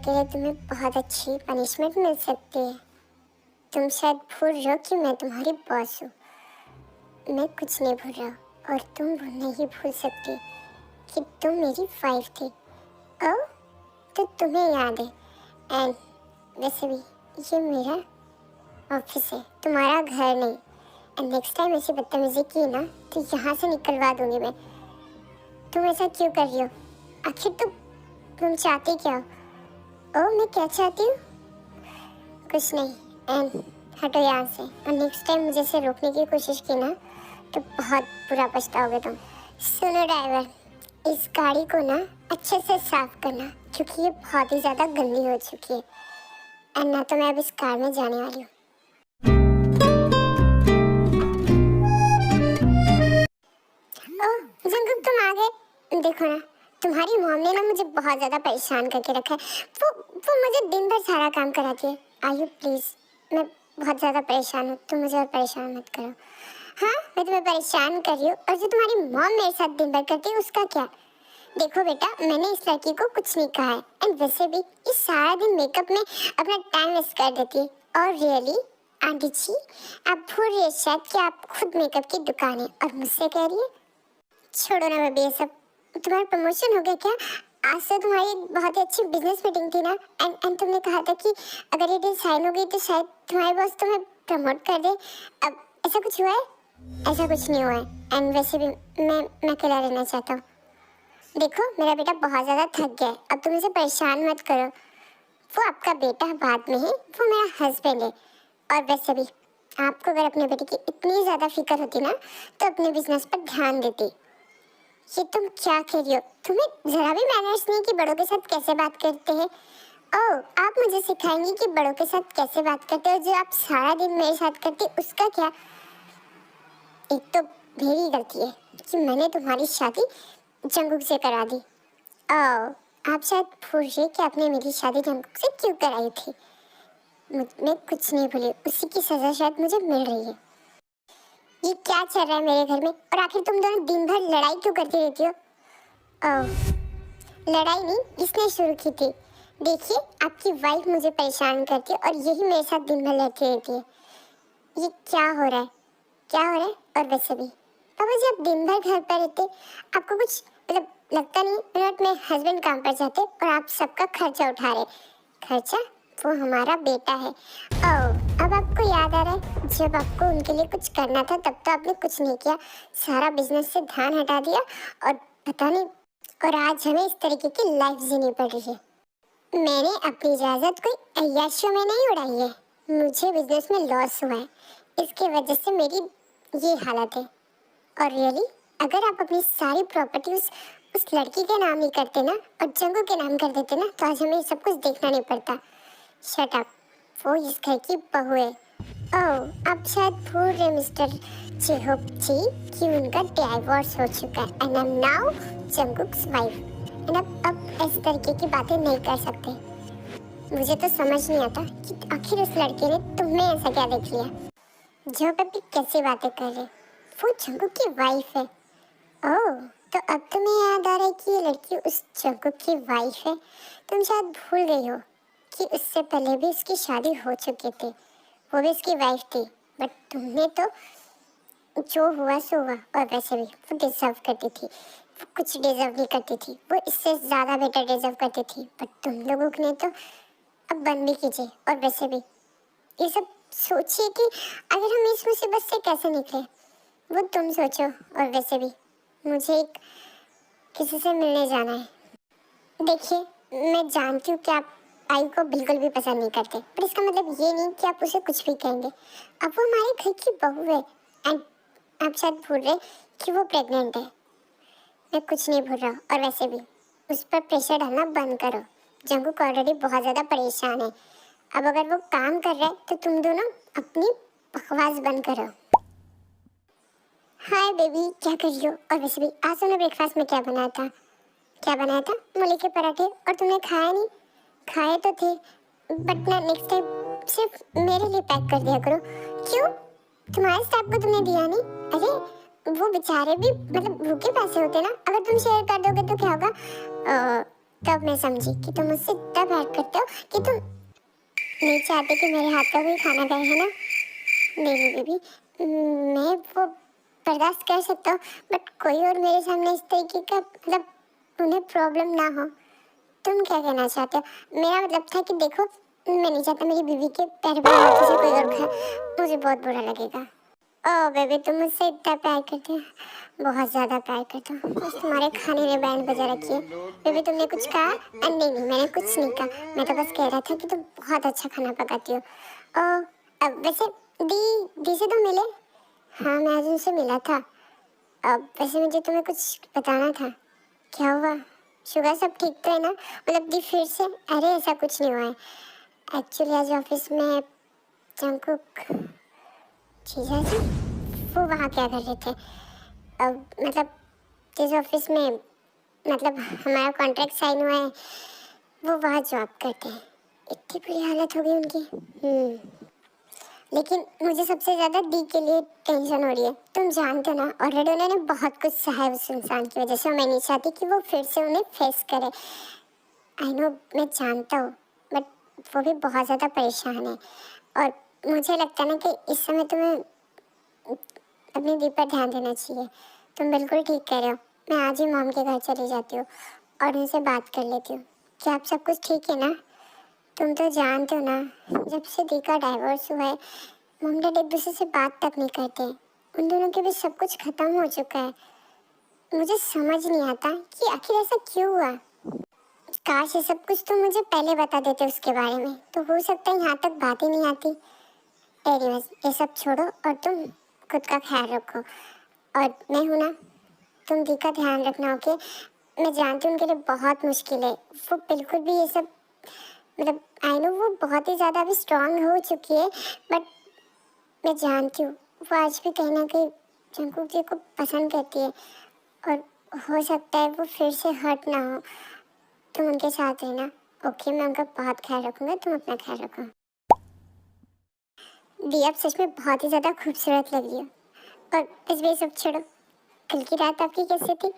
के लिए तुम्हें बहुत अच्छी पनिशमेंट मिल सकती है। तुम शायद भूल रहे हो कि मैं तुम्हारी बॉस हूँ। मैं कुछ नहीं भूल रहा और तुम नहीं भूल सकती कि तुम मेरी वाइफ थी। ओ, तो तुम्हें याद है। एंड वैसे भी ये मेरा ऑफिस है, तुम्हारा घर नहीं। एंड नेक्स्ट टाइम ऐसी बदतमीजी की ना तो यहाँ से निकलवा दूंगी मैं। तुम ऐसा क्यों कर रही हो? आखिर तुम चाहती क्या हो? ओ, मैं क्या चाहती हूँ? कुछ नहीं। एंड हटो यहाँ से। और नेक्स्ट टाइम मुझे से रोकने की कोशिश की ना तो बहुत बुरा पछताओगे तुम। सुनो ड्राइवर, इस गाड़ी को ना अच्छे से साफ करना क्योंकि ये बहुत ही ज़्यादा गंदी हो चुकी है। एंड ना तो मैं अब इस कार में जाने वाली हूँ। ओह जंगल, तुम आ गए। देखो ना, तुम्हारी मॉम ने ना मुझे बहुत ज़्यादा परेशान करके रखा है। वो मुझे दिन भर सारा काम कराती है। आयु प्लीज़, मैं बहुत ज़्यादा परेशान हूँ, तुम मुझे और परेशान मत करो। हाँ, मैं तुम्हें परेशान कर रही हूँ और जो तुम्हारी मॉम मेरे साथ दिन भर करती है उसका क्या? देखो बेटा, मैंने इस लड़की को कुछ नहीं कहा है। एंड वैसे भी ये सारा दिन मेकअप में अपना टाइम वेस्ट कर देती है। और रियली आंटी जी, आप भूल रही है शायद कि आप खुद मेकअप की दुकान है और मुझसे कह रही है। छोड़ो ना बेबी, ये सब। तुम्हारा प्रमोशन हो गया क्या? आज से तुम्हारी एक बहुत ही अच्छी बिजनेस मीटिंग थी ना। एंड तुमने कहा था कि अगर ये डील साइन हो गई तो शायद तुम्हारे बॉस तुम्हें प्रमोट कर दे। अब ऐसा कुछ हुआ है? ऐसा कुछ नहीं हुआ है। एंड वैसे भी मैं अकेला रहना चाहता हूँ। देखो मेरा बेटा बहुत ज़्यादा थक गया है, अब तुम इसे परेशान मत करो। वो आपका बेटा बाद में है, वो मेरा हस्बैंड है। और वैसे भी आपको अगर अपने बेटे की इतनी ज़्यादा फिक्र होती ना तो अपने बिजनेस पर ध्यान देती। ये तुम क्या कह रही हो? तुम्हें ज़रा भी मैनर्स नहीं कि बड़ों के साथ कैसे बात करते हैं। ओह, आप मुझे सिखाएंगी कि बड़ों के साथ कैसे बात करते हो? जो आप सारा दिन मेरे साथ करती उसका क्या? एक तो मेरी गलती है कि मैंने तुम्हारी शादी जंगुक से करा दी। ओह, आप शायद भूल रहे कि आपने मेरी शादी जंगुक से क्यों कराई थी। मैं कुछ नहीं भूली, उसी की सज़ा शायद मुझे मिल रही है। ये क्या चल रहा है मेरे घर में? और आखिर तुम दोनों दिन भर लड़ाई क्यों करती रहती हो? ओह, लड़ाई नहीं, इसने शुरू की थी। देखिए, आपकी वाइफ मुझे परेशान करती है और यही मेरे साथ दिन भर लड़ती रहती है। ये क्या हो रहा है? क्या हो रहा है? और वैसे भी पापा जी, आप दिन भर घर पर रहते, आपको कुछ मतलब लगता नहीं? मेरे हस्बैंड काम पर जाते और आप सबका खर्चा उठा रहे। खर्चा? वो हमारा बेटा है। ओह, अब आपको याद आ रहा है? जब आपको उनके लिए कुछ करना था तब तो आपने कुछ नहीं किया, सारा बिजनेस से ध्यान हटा दिया और पता नहीं, और आज हमें इस तरीके की लाइफ जीनी पड़ रही है। मैंने अपनी इजाज़त कोई अय्याशियों में नहीं उड़ाई है। मुझे बिजनेस में लॉस हुआ है, इसकी वजह से मेरी ये हालत है। और रियली अगर आप अपनी सारी प्रॉपर्टी उस लड़की के नाम नहीं करते ना और जंगू के नाम कर देते ना तो आज हमें सब कुछ देखना नहीं पड़ता। शट अप, वो इस घर की बहू है। ओह, आप शायद भूल रहे मिस्टर चेहोक जी कि उनका डिवोर्स हो चुका है and I am now Jungkook's wife. एंड अब इस तरीके की बातें नहीं कर सकते। मुझे तो समझ नहीं आता कि आखिर उस लड़के ने तुम्हें ऐसा क्या देख लिया। जो भी कैसी बातें कर रहे, वो जंगुक की वाइफ है। ओह, तो अब तुम्हें याद आ रहा है कि ये लड़की उस जंगुक की वाइफ है। तुम शायद भूल गई हो कि उससे पहले भी इसकी शादी हो चुकी थी, वो भी इसकी वाइफ थी। बट तुमने तो जो हुआ सो हुआ। और वैसे भी वो डिजर्व करती थी, वो कुछ डिजर्व नहीं करती थी, वो इससे ज़्यादा बेटर डिजर्व करती थी। बट तुम लोगों ने तो अब बंद भी कीजिए। और वैसे भी ये सब सोचिए कि अगर हम इस मुसीबत से कैसे निकले, वो तुम सोचो। और वैसे भी मुझे एक किसी से मिलने जाना है। देखिए, मैं जानती हूँ कि आप आई को बिल्कुल भी पसंद नहीं करते, पर इसका मतलब ये नहीं कि आप उसे कुछ भी कहेंगे। अब वो हमारे घर की बहू है एंड आप शायद भूल रहे कि वो प्रेग्नेंट है। मैं कुछ नहीं भूल रहा। और वैसे भी उस पर प्रेशर डालना बंद करो। जंगुक ऑलरेडी बहुत ज़्यादा परेशान है। अब अगर वो काम कर रहा है तो तुम दोनों अपनी बकवास बंद करो। हाय बेबी, क्या कर रही हो? और वैसे भी आज तुमने ब्रेकफास्ट में क्या बनाया था? क्या बनाया था? मूली के पराठे। और तुमने खाया नहीं? खाए तो थे, बट ना नेक्स्ट टाइम सिर्फ मेरे लिए पैक कर दिया करो। क्यों? तुम्हारे स्टाफ को तुमने दिया नहीं? अरे वो बेचारे भी मतलब भूखे पैसे होते ना, अगर तुम शेयर कर दोगे तो क्या होगा? तब मैं समझी कि तुम मुझसे इतना प्यार करते हो कि तुम नहीं चाहते कि मेरे हाथ का कोई खाना खाए, है ना? नहीं बेबी, मैं वो बर्दाश्त कर सकता हूँ, बट कोई और मेरे सामने इस तरीके का मतलब उन्हें प्रॉब्लम ना हो। तुम क्या कहना चाहते हो? मेरा मतलब था कि देखो, मैं नहीं चाहता मेरी बीवी के पैर पे हाथों से कोई और खाए, मुझे बहुत बुरा लगेगा। ओह बेबी, तुम मुझसे इतना प्यार करते हो, बहुत ज़्यादा प्यार करते हो, बस तुम्हारे खाने ने बैंड बजा रखी है। बेबी तुमने कुछ कहा? नहीं नहीं, मैंने कुछ नहीं कहा, मैं तो बस कह रहा था कि तुम बहुत अच्छा खाना पकाती हो। ओह, अब वैसे दी से तो मिले? हाँ, मैं आज उनसे मिला था। अब वैसे मुझे तुम्हें कुछ बताना था। क्या हुआ? शुगर सब ठीक तो है ना? मतलब दी फिर से? अरे ऐसा कुछ नहीं हुआ है। एक्चुअली आज ऑफिस में जंकुक जीजा जी, वो वहाँ क्या कर रहे थे? अब मतलब जिस ऑफिस में मतलब हमारा कॉन्ट्रैक्ट साइन हुआ है, वो वहाँ जॉब करते हैं। इतनी बुरी हालत हो गई उनकी। लेकिन मुझे सबसे ज़्यादा दी के लिए टेंशन हो रही है। तुम जानते हो ना, ऑलरेडी उन्होंने बहुत कुछ सहा है उस इंसान की वजह से, मैं नहीं चाहती कि वो फिर से उन्हें फेस करे। आई नो, मैं जानता हूँ, बट वो भी बहुत ज़्यादा परेशान है। और मुझे लगता है ना कि इस समय तुम्हें अपनी दी पर ध्यान देना चाहिए। तुम बिल्कुल ठीक कह रहे हो। मैं आज ही मॉम के घर चली जाती हूँ और उनसे बात कर लेती हूँ। क्या आप सब कुछ ठीक है ना? तुम तो जानते हो ना, जब से दी का डाइवोर्स हुआ है, मॉम डैड एक दूसरे से बात तक नहीं करते। उन दोनों के बीच सब कुछ खत्म हो चुका है। मुझे समझ नहीं आता कि आखिर ऐसा क्यों हुआ। काश ये सब कुछ तुम मुझे पहले बता देते उसके बारे में, तो हो सकता है यहाँ तक बात ही नहीं आती। एनीवेज, ये सब छोड़ो और तुम खुद का ख्याल रखो। और मैं हूँ ना, तुम दी का ध्यान रखना, ओके? मैं जानती हूँ उनके लिए बहुत मुश्किल है। वो बिल्कुल भी ये सब मतलब आई नो वो बहुत ही ज़्यादा अभी स्ट्रांग हो चुकी है, बट मैं जानती हूँ वो आज भी कहीं ना कहीं जंकुक जी को पसंद करती है। और हो सकता है वो फिर से हर्ट ना हो। तुम उनके साथ रहना, ओके? मैं उनका बहुत ख्याल रखूँगा, तुम अपना ख्याल रखो। दी आप सच में बहुत ही ज़्यादा खूबसूरत लग रही हो। और बस ये सब छोड़ो, कल की रात आपकी कैसी थी?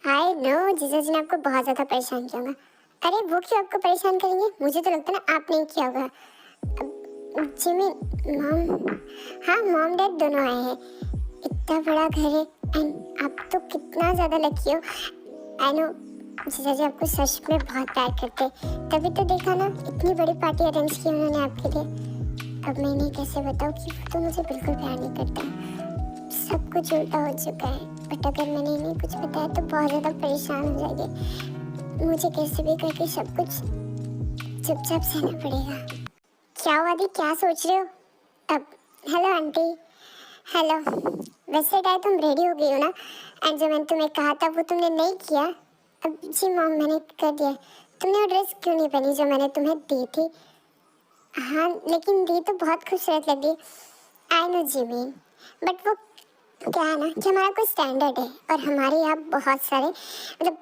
आई नो जीजा जी ने आपको बहुत ज़्यादा परेशान किया होगा। अरे वो क्यों आपको परेशान करेंगे? मुझे तो लगता है ना आप नहीं किया होगा। जिमी, मॉम, हाँ मॉम डैड दोनों आए हैं। इतना बड़ा घर है एंड आप तो कितना ज़्यादा लकी हो। आई नो जीजा जी आपको सच में बहुत प्यार करते हैं, तभी तो देखा ना इतनी बड़ी पार्टी अरेंज की उन्होंने आपके लिए। अब मैं इन्हें कैसे बताऊँ कि वो तो मुझे बिल्कुल प्यार नहीं करता। सब कुछ उल्टा हो चुका है, बट अगर मैंने इन्हें कुछ बताया तो बहुत ज़्यादा परेशान हो जाएंगे। मुझे कैसे भी करके सब कुछ चुपचाप सहना पड़ेगा। क्या हुआ दी, क्या सोच रहे हो? अब हेलो आंटी। हेलो, वैसे गाय तुम रेडी हो गई हो ना? एंड जो मैंने तुम्हें कहा था वो तुमने नहीं किया। अब जी मॉम, मैंने कर दिया। तुमने वो ड्रेस क्यों नहीं पहनी जो मैंने तुम्हें दी थी? हाँ लेकिन दी तो बहुत खूबसूरत लगी। आई नो जिमी, बट वो क्या है ना कि हमारा कोई स्टैंडर्ड है और हमारे यहाँ बहुत सारे मतलब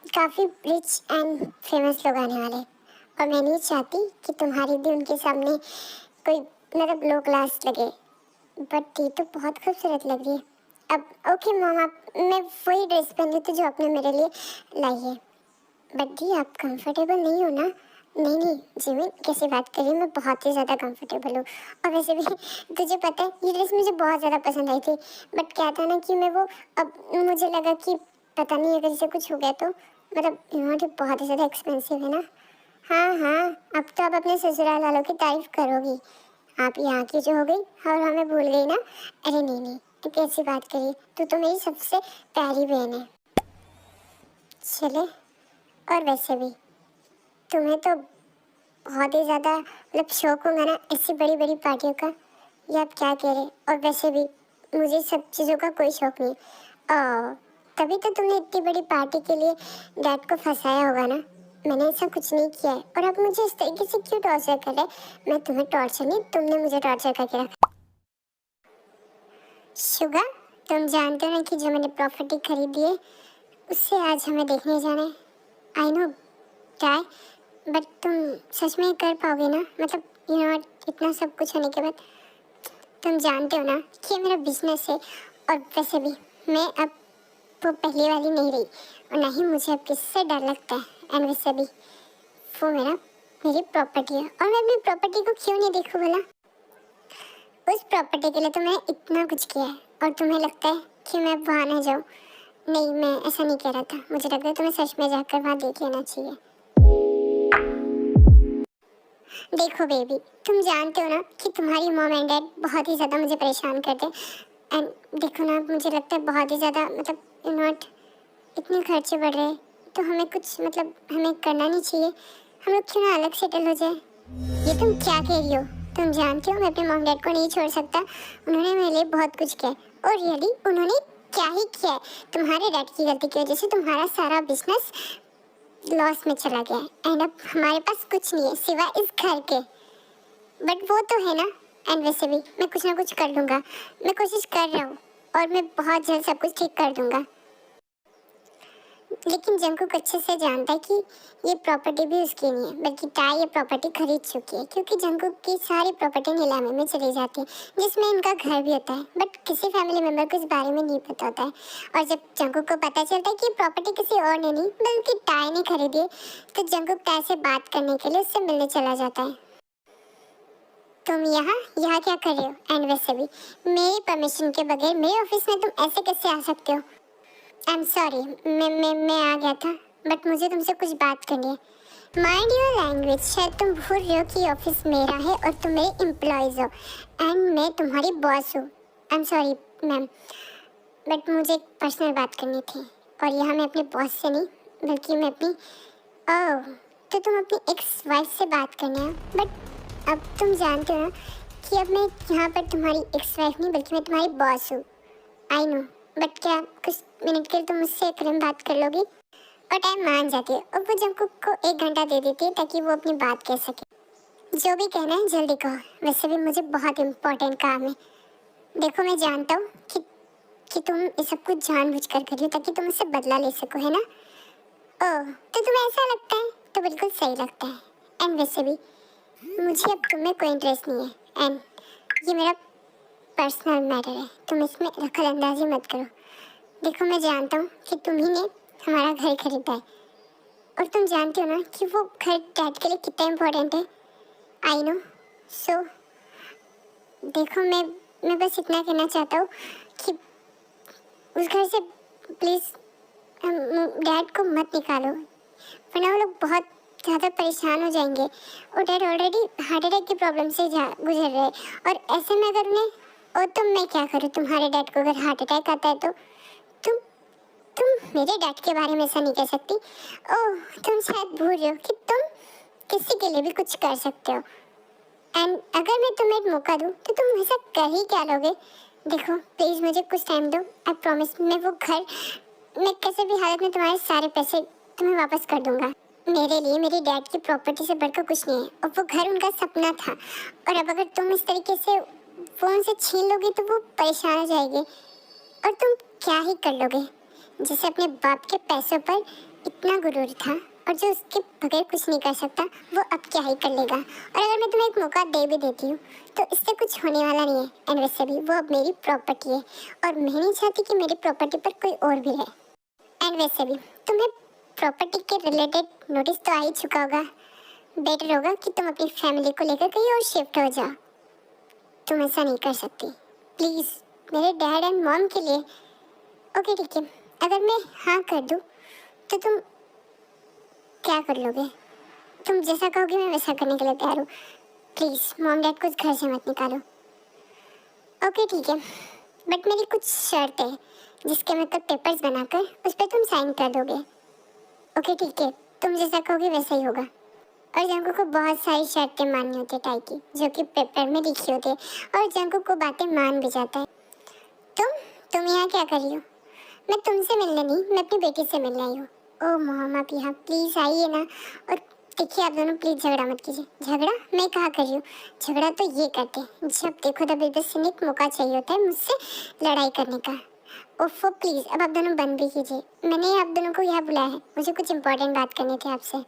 काफ़ी रिच एंड फेमस लोग आने वाले हैं। और मैं नहीं चाहती कि तुम्हारी भी उनके सामने कोई मतलब लो क्लास लगे। बट ये तो बहुत खूबसूरत लग रही है। अब ओके मॉम, आप मैं वही ड्रेस पहनी थी जो आपने मेरे लिए लाई है। बट दी आप कंफर्टेबल नहीं हो ना? नहीं नहीं जिमी, कैसी बात कर रही हूँ, मैं बहुत ही ज़्यादा कंफर्टेबल हूँ। और वैसे भी तुझे पता है ये ड्रेस मुझे बहुत ज़्यादा पसंद आई थी, बट क्या था ना कि मैं वो अब मुझे लगा कि पता नहीं अगर इसे कुछ हो गया तो मतलब ये बहुत ही ज़्यादा एक्सपेंसिव है ना। हाँ हाँ, अब तो आप अपने ससुराल वालों की तारीफ करोगी। आप यहाँ की जो हो गई और हमें भूल गई ना? अरे नहीं नहीं, तू कैसी बात करी, तू तो मेरी सबसे प्यारी बहन है। चले, और वैसे भी तुम्हें तो बहुत ही ज़्यादा मतलब शौक होगा ना ऐसी बड़ी बड़ी पार्टियों का। ये आप क्या कह रहे? और वैसे भी मुझे सब चीज़ों का कोई शौक नहीं। तभी तो तुमने इतनी बड़ी पार्टी के लिए डैड को फंसाया होगा ना? मैंने ऐसा कुछ नहीं किया है। और आप मुझे इस तरीके से क्यों टॉर्चर कर रहे? मैं तुम्हें टॉर्चर नहीं, तुमने मुझे टॉर्चर करके रखा। शुगर, तुम जानते हो ना कि जो मैंने प्रॉपर्टी खरीदी है उससे आज हमें देखने जाना है। आई नो क्या, बट तुम सच में कर पाओगे ना? मतलब यू नो इतना सब कुछ होने के बाद तुम जानते हो ना कि ये मेरा बिजनेस है। और वैसे भी मैं अब वो पहली वाली नहीं रही और ना ही मुझे अब किससे डर लगता है। एंड वैसे भी वो मेरी प्रॉपर्टी है और मैं अपनी प्रॉपर्टी को क्यों नहीं देखूं भला। उस प्रॉपर्टी के लिए तो मैंने इतना कुछ किया है और तुम्हें लगता है कि मैं वहाँ ना जाऊँ। नहीं, मैं ऐसा नहीं कह रहा था, मुझे लगता है तुम्हें सच में जाकर वहाँ देख लेना चाहिए। देखो बेबी, तुम जानते हो ना कि तुम्हारी मॉम एंड डैड बहुत ही ज़्यादा मुझे परेशान करते हैं। एंड देखो ना, मुझे लगता है बहुत ही ज़्यादा मतलब नॉट इतने खर्चे बढ़ रहे हैं, तो हमें कुछ मतलब हमें करना नहीं चाहिए। हम लोग क्यों ना अलग सेटल हो जाए। ये तुम क्या कह रही हो? तुम जानते हो मैं अपने मॉम डैड को नहीं छोड़ सकता। उन्होंने मेरे लिए बहुत कुछ किया है और रियली उन्होंने क्या ही किया है। तुम्हारे डैड की गलती की वजह से तुम्हारा सारा बिजनेस लॉस में चला गया है एंड अब हमारे पास कुछ नहीं है सिवाय इस घर के। बट वो तो है ना। एंड वैसे भी मैं कुछ ना कुछ कर लूँगा, मैं कोशिश कर रहा हूँ और मैं बहुत जल्द सब कुछ ठीक कर दूँगा। लेकिन जंकुक अच्छे से जानता है कि ये प्रॉपर्टी भी उसकी नहीं है, बल्कि टाई ये प्रॉपर्टी खरीद चुकी है, क्योंकि जंकुक की सारी प्रॉपर्टी नीलामी में चली जाती है जिसमें इनका घर भी होता है। बट किसी फैमिली मेम्बर को इस बारे में नहीं पता होता है और जब जंकुक को पता चलता है कि ये प्रॉपर्टी किसी और ने नहीं बल्कि टाई ने खरीदी है, तो जंकुक टाई से बात करने के लिए उससे मिलने चला जाता है। तुम यहाँ क्या कर रहे हो? एंड वैसे भी मेरी परमिशन के बगैर मेरे ऑफिस में तुम ऐसे कैसे आ सकते हो? आई एम सॉरी, मैं आ गया था, बट मुझे तुमसे कुछ बात करनी है। माइंड योर लैंग्वेज, शायद तुम भूल रहे हो कि ऑफिस मेरा है और तुम मेरे एम्प्लॉयज़ हो एंड मैं तुम्हारी बॉस हूँ। I am sorry ma'am, but मुझे एक पर्सनल बात करनी थी और यहाँ मैं अपने बॉस से नहीं बल्कि मैं अपनी ओह, तो तुम अपनी एक्स वाइफ से बात करने हो। बट अब तुम जानते हो ना कि अब मैं यहाँ पर तुम्हारी एक्स वाइफ नहीं बल्कि मैं तुम्हारी बॉस हूँ। आई नो, बट क्या कुछ मिनट के लिए तुम मुझसे एक मिनट बात कर लोगी? और टाइम मान जाती है और वो जंकुक को 1 घंटा दे देती है ताकि वो अपनी बात कह सके। जो भी कहना है जल्दी कहो, वैसे भी मुझे बहुत इम्पोर्टेंट काम है। देखो मैं जानता हूँ कि तुम ये सब कुछ जानबूझकर कर रही हो ताकि तुम उससे बदला ले सको, है ना? ओह, तो तुम्हें ऐसा लगता है? तो बिल्कुल सही लगता है। एंड वैसे भी मुझे अब तुम्हें कोई इंटरेस्ट नहीं है एंड ये मेरा पर्सनल मैटर है, तुम इसमें दखल अंदाजी मत करो। देखो मैं जानता हूँ कि तुम ही ने हमारा घर खरीदा है और तुम जानते हो ना कि वो घर डैड के लिए कितना इम्पोर्टेंट है। I know. सो देखो मैं बस इतना कहना चाहता हूँ कि उस घर से प्लीज़ डैड को मत निकालो, वरना वो लोग बहुत ज़्यादा परेशान हो जाएंगे और डैड ऑलरेडी हार्ट अटैक की प्रॉब्लम से गुजर रहे हैं और ऐसे में अगर उन्हें और तुम मैं क्या करूँ? तुम्हारे डैड को अगर हार्ट अटैक आता है तो तुम मेरे डैड के बारे में ऐसा नहीं कह सकती। ओह, तुम शायद भूल रहे हो कि तुम किसी के लिए भी कुछ कर सकते हो एंड अगर मैं तुम्हें एक मौका दूँ तो तुम ऐसा कर ही क्या लोगे? देखो प्लीज़ मुझे कुछ टाइम दो, आई प्रॉमिस मैं वो घर मैं कैसे भी हालत में तुम्हारे सारे पैसे तुम्हें वापस कर दूंगा। मेरे लिए मेरी डैड की प्रॉपर्टी से बढ़कर कुछ नहीं है और वो घर उनका सपना था और अब अगर तुम इस तरीके से फ़ोन से छीन लोगी तो वो परेशान हो जाएगी और तुम क्या ही कर लोगे? जिसे अपने बाप के पैसों पर इतना गुरूर था और जो उसके बगैर कुछ नहीं कर सकता वो अब क्या ही कर लेगा। और अगर मैं तुम्हें एक मौका दे भी देती हूँ तो इससे कुछ होने वाला नहीं है एंड वैसे भी वो अब मेरी प्रॉपर्टी है और मैं नहीं चाहती कि मेरी प्रॉपर्टी पर कोई और भी रहे। एंड वैसे भी तुम्हें प्रॉपर्टी के रिलेटेड नोटिस तो आ ही चुका होगा। बेटर होगा कि तुम अपनी फैमिली को लेकर कहीं और शिफ्ट हो जाओ। तुम ऐसा नहीं कर सकती, प्लीज़ मेरे डैड एंड मॉम के लिए। ओके ठीक है, अगर मैं हाँ कर दूँ तो तुम क्या कर लोगे? तुम जैसा कहोगे मैं वैसा करने के लिए तैयार हूँ। प्लीज़ मॉम डैड को घर से मत निकालो। ओके ठीक है, बट मेरी कुछ शर्त है जिसके मतलब पेपर्स बनाकर उस पर तुम साइन कर दोगे। ओके ठीक है, तुम जैसा कहोगे वैसा ही होगा। और जंकुक को बहुत सारी शर्तें माननी होती है टाई की जो कि पेपर में लिखी होती है और जंकुक को बातें मान भी जाता है। तुम यहाँ क्या कर रही हो? मैं तुमसे मिलने नहीं, मैं अपनी बेटी से मिलने आई हूँ। ओह मोहम्मद, आप यहाँ प्लीज़ आइए ना। और देखिए आप दोनों प्लीज़ झगड़ा मत कीजिए। झगड़ा मैं कहाँ कर रही हूँ? झगड़ा तो ये करते हैं जब देखो तब बस एक मौका चाहिए होता है मुझसे लड़ाई करने का। ओफो प्लीज़ अब आप दोनों बंद भी कीजिए। मैंने आप दोनों को यहाँ बुलाया है, मुझे कुछ इंपॉर्टेंट बात करनी थी आपसे।